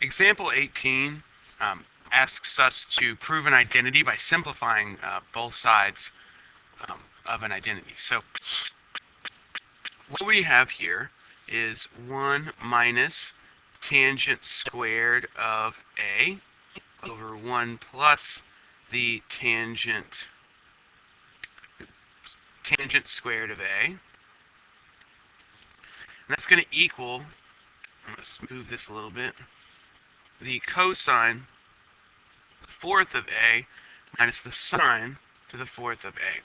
example 18 asks us to prove an identity by simplifying both sides of an identity. So what we have here is 1 minus tangent squared of A over 1 plus the tangent squared of A. And that's going to equal, I'm going to move this a little bit, the cosine to the fourth of A minus the sine to the fourth of A.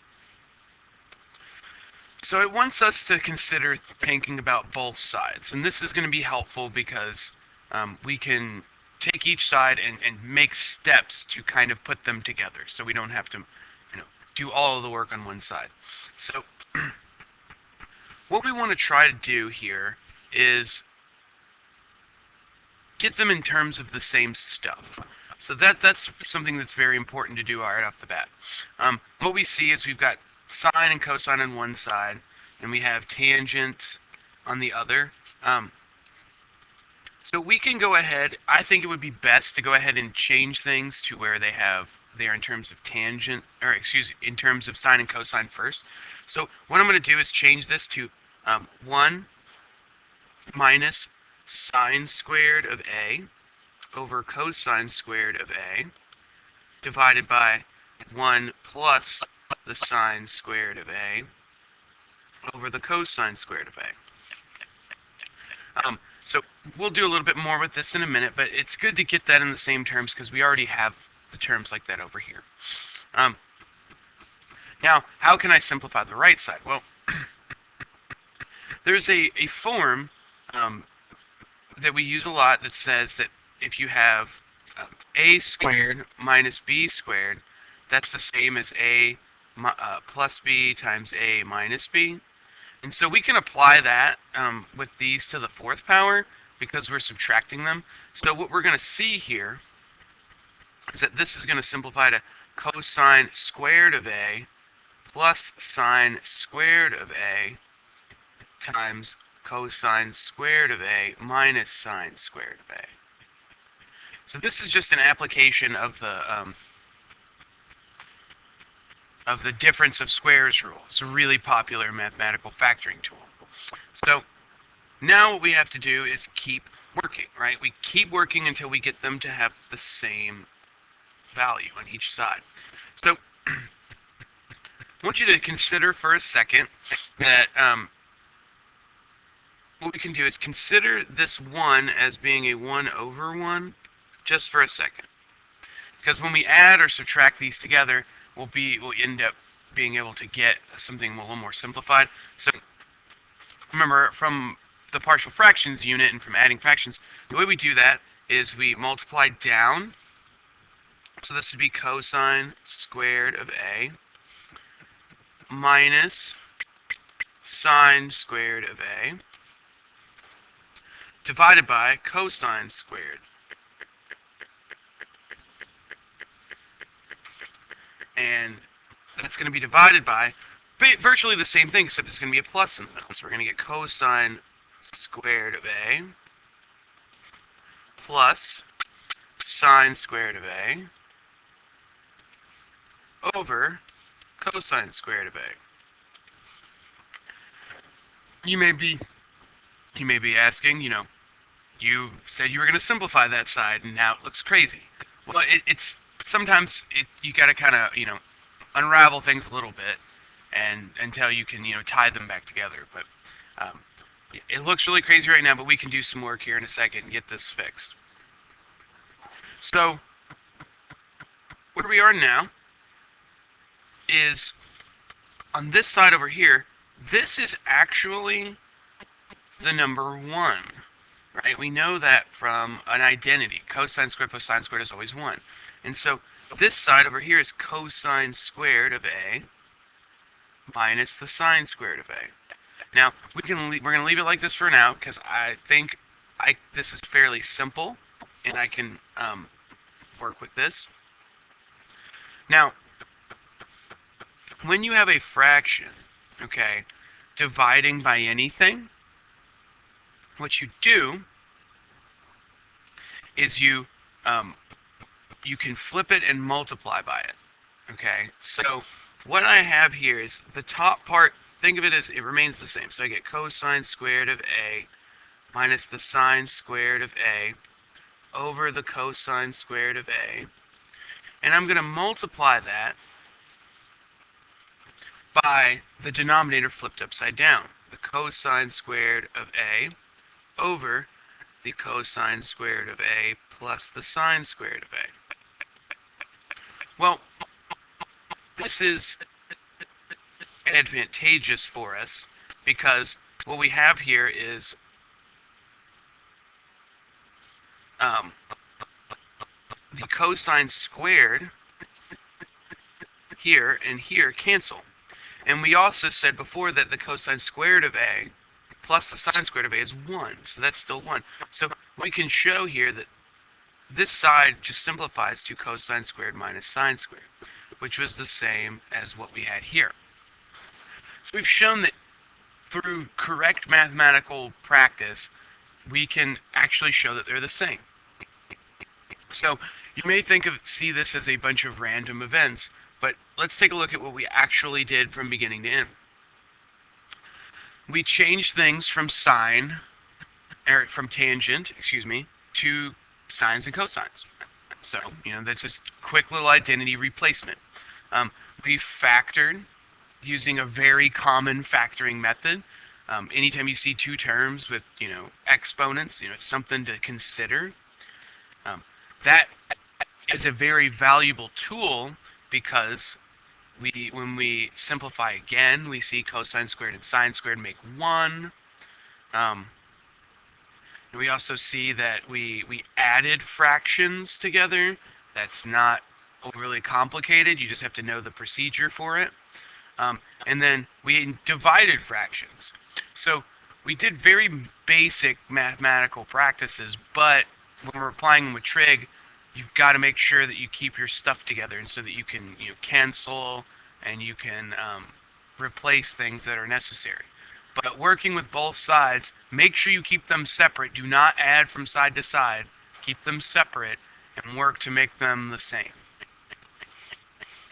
So it wants us to consider thinking about both sides, and this is going to be helpful because we can take each side and make steps to kind of put them together, so we don't have to, do all of the work on one side. So what we want to try to do here is get them in terms of the same stuff. So that's something that's very important to do right off the bat. What we see is we've got sine and cosine on one side, and we have tangent on the other. So we can go ahead, I think it would be best to go ahead and change things to where they are in terms of tangent, or excuse me, in terms of sine and cosine first. So what I'm going to do is change this to 1 minus sine squared of A over cosine squared of A divided by 1 plus the sine squared of A over the cosine squared of A. So we'll do a little bit more with this in a minute, but it's good to get that in the same terms because we already have the terms like that over here. Now, how can I simplify the right side? Well, there's a form that we use a lot that says that if you have a squared minus b squared, that's the same as a plus b times a minus b. And so we can apply that with these to the fourth power because we're subtracting them. So what we're going to see here is that this is going to simplify to cosine squared of a plus sine squared of a times cosine squared of a minus sine squared of a. So this is just an application of the difference of squares rule. It's a really popular mathematical factoring tool. So now what we have to do is keep working, right? We keep working until we get them to have the same value on each side. So I want you to consider for a second that what we can do is consider this 1 as being a 1 over 1 just for a second. Because when we add or subtract these together, we'll end up being able to get something a little more simplified. So remember, from the partial fractions unit and from adding fractions, the way we do that is we multiply down. So this would be cosine squared of a minus sine squared of a divided by cosine squared. And that's going to be divided by virtually the same thing, except it's going to be a plus in the middle. So we're going to get cosine squared of a plus sine squared of a over cosine squared of a. You may be asking, you said you were going to simplify that side, and now it looks crazy. Well, it's sometimes you got to kind of unravel things a little bit, and until you can tie them back together. But it looks really crazy right now, but we can do some work here in a second and get this fixed. So where we are now is on this side over here. This is actually the number 1, right? We know that from an identity. Cosine squared plus sine squared is always 1. And so this side over here is cosine squared of a minus the sine squared of a. Now, we're going to leave it like this for now because I think this is fairly simple and I can work with this. Now, when you have a fraction, okay, dividing by anything, what you do is you can flip it and multiply by it. Okay, so what I have here is the top part. Think of it as it remains the same. So I get cosine squared of a minus the sine squared of a over the cosine squared of a. And I'm going to multiply that by the denominator flipped upside down. The cosine squared of a over the cosine squared of a plus the sine squared of a. Well, this is advantageous for us because what we have here is the cosine squared here and here cancel. And we also said before that the cosine squared of a plus the sine squared of a is 1, so that's still 1. So we can show here that this side just simplifies to cosine squared minus sine squared, which was the same as what we had here. So we've shown that through correct mathematical practice, we can actually show that they're the same. So you may see this as a bunch of random events, but let's take a look at what we actually did from beginning to end. We changed things from tangent, to sines and cosines. So, that's just quick little identity replacement. We factored using a very common factoring method. Anytime you see two terms with, exponents, it's something to consider. That is a very valuable tool because when we simplify again, we see cosine squared and sine squared make 1. And we also see that we added fractions together. That's not overly complicated. You just have to know the procedure for it. And then we divided fractions. So we did very basic mathematical practices, but when we're applying them with trig, you've got to make sure that you keep your stuff together, and so that you can cancel and you can replace things that are necessary. But working with both sides, make sure you keep them separate. Do not add from side to side. Keep them separate and work to make them the same.